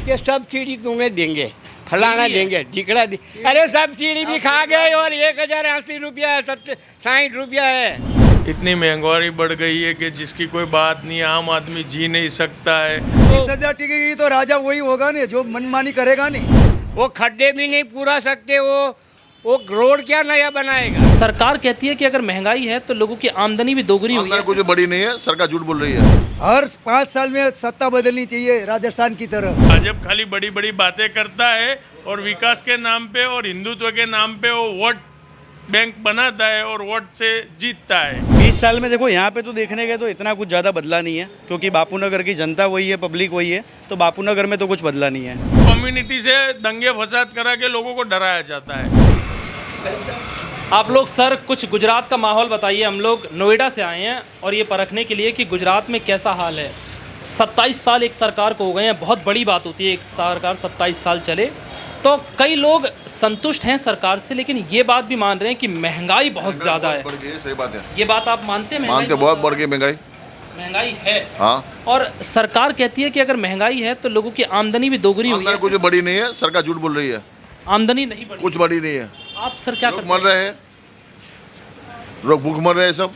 कि सब्सिडी तुम्हें देंगे, फलाना देंगे, टिकड़ा अरे सब्सिडी भी खा गए और 1080 रुपया है, 60 रुपया है। इतनी महंगाई बढ़ गई है कि जिसकी कोई बात नहीं है, आम आदमी जी नहीं सकता है। 20,000 टिकेगी तो राजा वही होगा नहीं, जो मनमानी करेगा नहीं। वो खड्डे भी नहीं पूरा सकते, वो रोड क्या नया बनाएगा। सरकार कहती है कि अगर महंगाई है तो लोगों की आमदनी भी दोगुनी हुई है। कुछ बड़ी नहीं है, सरकार झूठ बोल रही है। हर 5 साल में सत्ता बदलनी चाहिए राजस्थान की तरह। भाजपा खाली बड़ी बड़ी बातें करता है और विकास के नाम पे और हिंदुत्व के नाम पे वो वोट बैंक बनाता है और वोट से जीतता है। 20 साल में देखो यहाँ पे तो देखने गए तो इतना कुछ ज़्यादा बदला नहीं है, क्योंकि बापू नगर की जनता वही है, पब्लिक वही है, तो बापू नगर में तो कुछ बदला नहीं है। कम्युनिटी से दंगे फसाद करा के लोगों को डराया जाता है। आप लोग सर कुछ गुजरात का माहौल बताइए। हम लोग नोएडा से आए हैं और ये परखने के लिए कि गुजरात में कैसा हाल है। 27 साल एक सरकार को हो गए हैं, बहुत बड़ी बात होती है एक सरकार 27 साल चले। तो कई लोग संतुष्ट हैं सरकार से, लेकिन ये बात भी मान रहे हैं कि महंगाई बहुत ज़्यादा है। सही बात है, ये बात आप मानते हैं? मानते, बहुत बढ़ गई महंगाई है। हाँ, और सरकार कहती है कि अगर महंगाई है तो लोगों की आमदनी भी दोगुनी हुई है। कुछ बड़ी नहीं है, सरकार झूठ बोल रही है। आमदनी नहीं बढ़ी, कुछ बड़ी नहीं है। आप सर क्या करते मर रहे हैं, लोग भूख मर रहे हैं सब।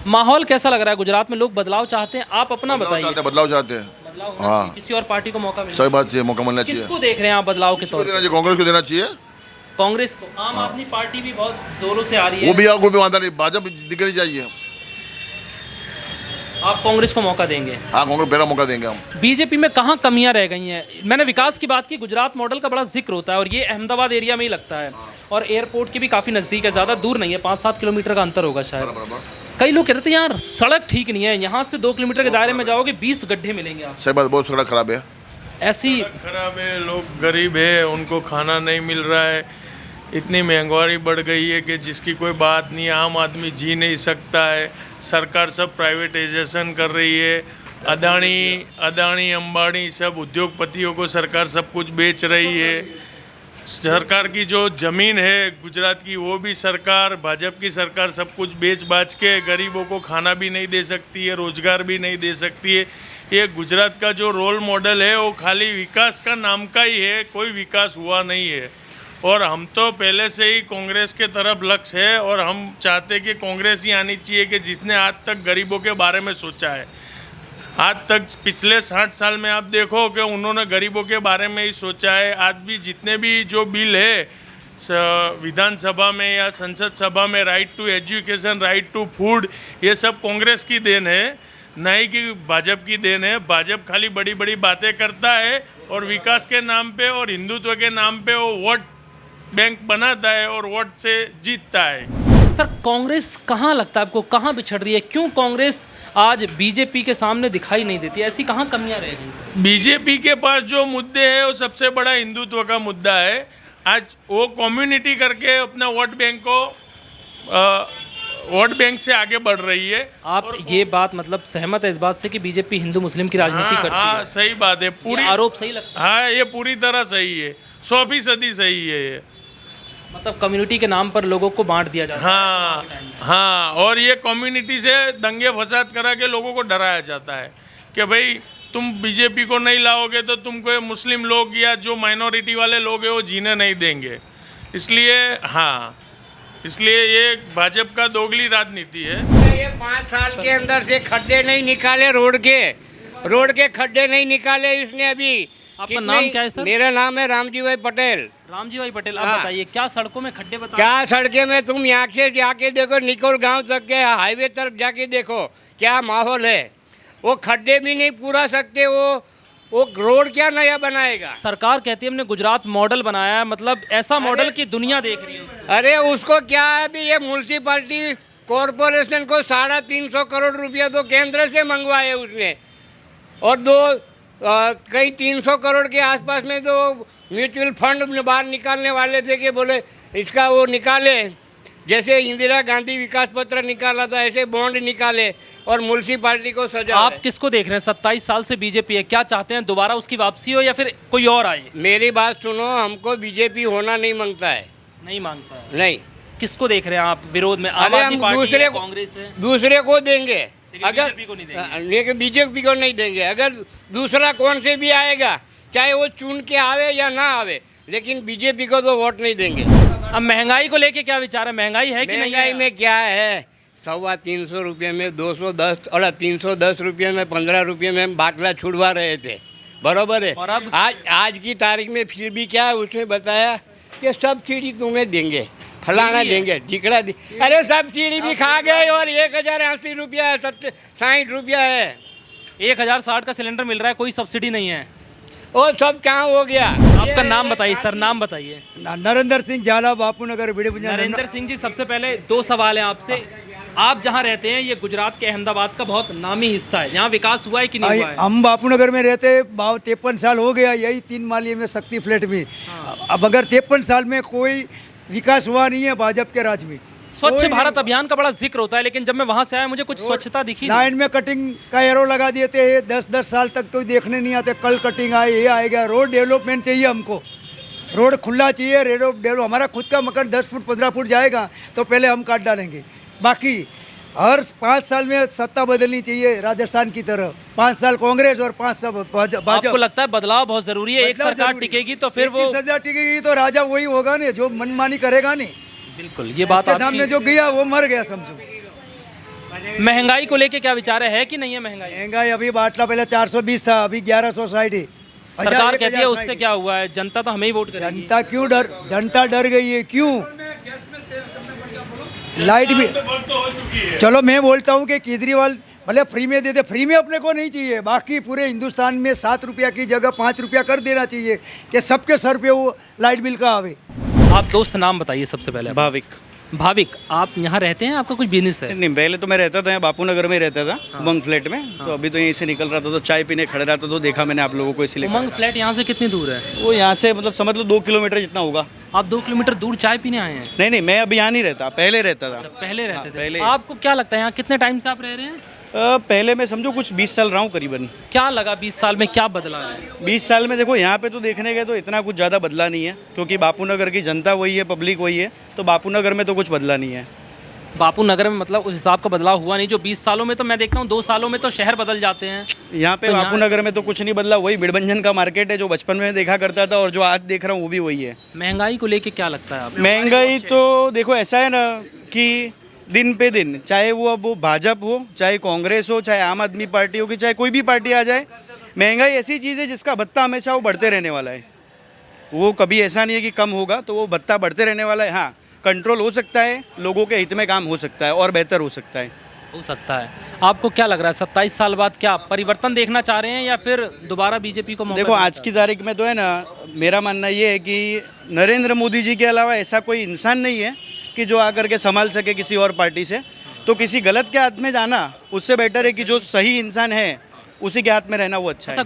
माहौल कैसा लग रहा है गुजरात में? लोग बदलाव चाहते हैं, आप अपना बताइए। बदलाव चाहते हैं, बदलाव होना चाहिए, किसी और पार्टी को मौका मिले। सही बात चाहिए, मौका मिलना चाहिए। किसको देख रहे हैं आप बदलाव के तौर पे? कांग्रेस को देना चाहिए। कांग्रेस को? आम आदमी पार्टी भी बहुत जोरों से आ रही है। वो भी आपको भी वादा नहीं, भाजपा दिखनी चाहिए। आप कांग्रेस को मौका देंगे? हाँ, कांग्रेस पहला मौका देंगे हम। बीजेपी में कहाँ कमियां रह गई हैं? मैंने विकास की बात की, गुजरात मॉडल का बड़ा जिक्र होता है और ये अहमदाबाद एरिया में ही लगता है और एयरपोर्ट के भी काफ़ी नज़दीक है, ज़्यादा दूर नहीं है, 5-7 किलोमीटर का अंतर होगा शायद। कई लोग कहते हैं यार सड़क ठीक नहीं है, यहाँ से 2 किलोमीटर के दायरे में जाओगे 20 गड्ढे मिलेंगे आप। सही बात, बहुत सड़क खराब है। ऐसी खराब है, लोग गरीब है, उनको खाना नहीं मिल रहा है। इतनी महंगाई बढ़ गई है कि जिसकी कोई बात नहीं, आम आदमी जी नहीं सकता है। सरकार सब प्राइवेटाइजेशन कर रही है। अदानी अंबानी सब उद्योगपतियों को सरकार सब कुछ बेच रही है। सरकार की जो ज़मीन है गुजरात की, वो भी सरकार, भाजपा की सरकार सब कुछ बेच बाच के गरीबों को खाना भी नहीं दे सकती है, रोज़गार भी नहीं दे सकती है। ये गुजरात का जो रोल मॉडल है वो खाली विकास का नाम का ही है, कोई विकास हुआ नहीं है। और हम तो पहले से ही कांग्रेस के तरफ लक्ष्य है और हम चाहते कि कांग्रेस ही आनी चाहिए कि जिसने आज तक गरीबों के बारे में सोचा है। आज तक पिछले 60 साल में आप देखो कि उन्होंने गरीबों के बारे में ही सोचा है। आज भी जितने भी जो बिल है विधानसभा में या संसद सभा में, right to education, right to food, ये सब कांग्रेस की देन है, नहीं कि भाजपा की देन है। भाजपा खाली बड़ी बड़ी बातें करता है और विकास के नाम पे और हिंदुत्व के नाम पे वो वोट बैंक बनाता है और वोट से जीतता है। सर कांग्रेस कहाँ लगता है आपको, कहाँ बिछड़ रही है? क्यों कांग्रेस आज बीजेपी के सामने दिखाई नहीं देती? ऐसी कहाँ कमियां रह गई? बीजेपी के पास जो मुद्दे हैं वो सबसे बड़ा हिंदुत्व का मुद्दा है। आज वो कम्युनिटी करके अपना वोट बैंक से आगे बढ़ रही है। आप ये बात मतलब सहमत है इस बात से कि बीजेपी हिंदू मुस्लिम की राजनीति करती है? हाँ, सही बात है। पूरी आरोप सही लगता है? हाँ, ये पूरी तरह सही है, 100% सही है ये। मतलब कम्युनिटी के नाम पर लोगों को बांट दिया जाता है। हाँ, और ये कम्युनिटी से दंगे फसाद करा के लोगों को डराया जाता है कि भाई तुम बीजेपी को नहीं लाओगे तो तुमको मुस्लिम लोग या जो माइनॉरिटी वाले लोग हैं वो जीने नहीं देंगे। इसलिए ये भाजपा का दोगली राजनीति है। ये 5 साल के अंदर से खड्डे नहीं निकाले, रोड के खड्डे नहीं निकाले इसने अभी। आपका नाम क्या है सर? मेरा नाम है रामजी भाई पटेल। रामजी भाई पटेल, आप बताइए क्या सड़कों में खड्डे बताइए? क्या सड़के में, तुम यहाँ से जाके देखो, निकोल गांव तक के हाईवे तक जाके देखो क्या माहौल है। वो खड्डे भी नहीं पूरा सकते, वो रोड क्या नया बनाएगा। सरकार कहती है हमने गुजरात मॉडल बनाया है, मतलब ऐसा मॉडल की दुनिया देख रही है। अरे उसको क्या है अभी, ये म्यूनसिपालिटी कॉरपोरेशन को 350 करोड़ रुपया तो केंद्र से मंगवाए उसने, और कई 300 करोड़ के आसपास में तो म्यूचुअल फंड बाहर निकालने वाले थे कि बोले इसका वो निकाले, जैसे इंदिरा गांधी विकास पत्र निकाला था ऐसे बॉन्ड निकाले और म्यूनसिपालिटी को सजा। आप किसको देख रहे हैं? 27 साल से बीजेपी है, क्या चाहते हैं दोबारा उसकी वापसी हो या फिर कोई और आए? मेरी बात सुनो, हमको बीजेपी होना नहीं मांगता है। नहीं मांगता है? नहीं। किसको देख रहे हैं आप विरोध में? अरे हम दूसरे को देंगे, अगर बीजेपी को नहीं देंगे। लेकिन बीजेपी को नहीं देंगे। अगर दूसरा कौन से भी आएगा चाहे वो चुन के आवे या ना आवे, लेकिन बीजेपी को तो वोट नहीं देंगे। अब महंगाई को लेके क्या विचार है, महंगाई है कि नहीं महंगाई है? में क्या है, 350 रुपये में 210 और 310 रुपये में 15 रुपये में बाटला छुड़वा रहे थे, बरोबर है। और अब? आज की तारीख में फिर भी क्या है, उसने बताया कि सब्सिडी तुम्हें देंगे, फलाना देंगे, ढिकड़ा अरे सब्सिडी भी खा गए और 1080 रुपया है, 60 रुपया है। 1060 का सिलेंडर मिल रहा है, कोई सब्सिडी नहीं है। वो सब कहाँ हो गया। आपका नाम बताइए सर, नाम बताइए। नरेंद्र सिंह झाला, बापू नगर, भिड़े नरेंद्र सिंह जी, सबसे पहले 2 सवाल हैं आपसे। आप जहाँ रहते हैं, ये गुजरात के अहमदाबाद का बहुत नामी हिस्सा है, यहाँ विकास हुआ है कि नहीं हुआ है? हम बापू नगर में रहते 53 साल हो गया, यही 3 माली में शक्ति फ्लैट में। अब अगर 53 साल में कोई विकास हुआ नहीं है भाजपा के राज में। स्वच्छ कोई भारत अभियान का बड़ा जिक्र होता है, लेकिन जब मैं वहाँ से आया मुझे कुछ स्वच्छता दिखी नहीं। लाइन में कटिंग का एरो लगा देते हैं, 10-10 साल तक तो देखने नहीं आते, कल कटिंग आए, ये आएगा। रोड डेवलपमेंट चाहिए हमको, रोड खुला चाहिए, रोड डेवलप। हमारा खुद का मकान 10 फुट 15 फुट जाएगा तो पहले हम काट डालेंगे। बाकी हर 5 साल में सत्ता बदलनी चाहिए राजस्थान की तरह, 5 साल कांग्रेस और 5 साल आपको भाजपा। लगता है बदलाव बहुत जरूरी है? एक बदलाव सरकार जरूरी। टिकेगी तो फिर वो, सरकार टिकेगी तो राजा वही होगा नहीं, जो मनमानी करेगा नहीं। बिल्कुल, ये बात उसके सामने आपकी। जो गया वो मर गया समझो। महंगाई को लेके क्या विचार है कि नहीं है महंगाई? महंगाई अभी बाटला पहले 420 था, अभी 1160 है। सरकार कहती है उससे क्या हुआ है, जनता तो हमें ही वोट करेगी। जनता क्यों जनता डर गई है, क्यों? लाइट भी, चलो मैं बोलता हूँ कि केजरीवाल भले फ्री में देते, फ्री में अपने को नहीं चाहिए, बाकी पूरे हिंदुस्तान में 7 रुपया की जगह 5 रुपया कर देना चाहिए कि सबके सर पे वो लाइट बिल का आवे। आप दोस्त नाम बताइए सबसे पहले। भाविक। भाविक, आप यहाँ रहते हैं, आपका कुछ बिजनेस है? नहीं, पहले तो मैं रहता था यहाँ बापू नगर में रहता था, उमंग फ्लैट में। तो अभी तो यहीं से निकल रहा था तो चाय पीने खड़े रहा था तो देखा मैंने आप लोगों को, इसलिए। उमंग फ्लैट यहाँ से कितनी दूर है? वो यहाँ से मतलब समझ लो 2 किलोमीटर जितना होगा। आप 2 किलोमीटर दूर चाय पीने आए हैं? नहीं, मैं अभी यहाँ नहीं रहता, पहले रहता था। पहले रहते थे? पहले। आपको क्या लगता है यहाँ कितने टाइम से आप रह रहे हैं? पहले मैं समझो कुछ 20 साल रहा हूँ करीबन। क्या लगा 20 साल में, क्या बदला है? 20 साल में देखो यहाँ पे तो देखने गए तो इतना कुछ ज़्यादा बदला नहीं है, क्योंकि बापू नगर की जनता वही है, पब्लिक वही है, तो बापू नगर में तो कुछ बदला नहीं है। बापू नगर में मतलब उस हिसाब का बदलाव हुआ नहीं जो 20 सालों में। तो मैं देखता हूँ 2 सालों में तो शहर बदल जाते हैं। यहाँ पे तो बापू नगर में तो कुछ नहीं बदला, वही बिड़बंजन का मार्केट है जो बचपन में देखा करता था और जो आज देख रहा हूँ वो भी वही है। महंगाई को लेके क्या लगता है आप? महंगाई तो देखो ऐसा है ना कि दिन पे दिन, चाहे वो अब वो भाजपा हो, चाहे कांग्रेस हो, चाहे आम आदमी पार्टी हो, कि चाहे कोई भी पार्टी आ जाए, महंगाई ऐसी चीज़ है जिसका भत्ता हमेशा वो बढ़ते रहने वाला है। वो कभी ऐसा नहीं है कि कम होगा, तो वो भत्ता बढ़ते रहने वाला है। हाँ, कंट्रोल हो सकता है, लोगों के हित में काम हो सकता है और बेहतर हो सकता है। हो सकता है। आपको क्या लग रहा है 27 साल बाद क्या परिवर्तन देखना चाह रहे हैं या फिर दोबारा बीजेपी को मौका देखो देना आज की तारीख में तो है ना, मेरा मानना ये है कि नरेंद्र मोदी जी के अलावा ऐसा कोई इंसान नहीं है कि जो आकर के संभाल सके किसी और पार्टी से। तो किसी गलत के हाथ में जाना उससे बेटर है कि जो सही इंसान है उसी के हाथ में रहना वो अच्छा है। अच्छा,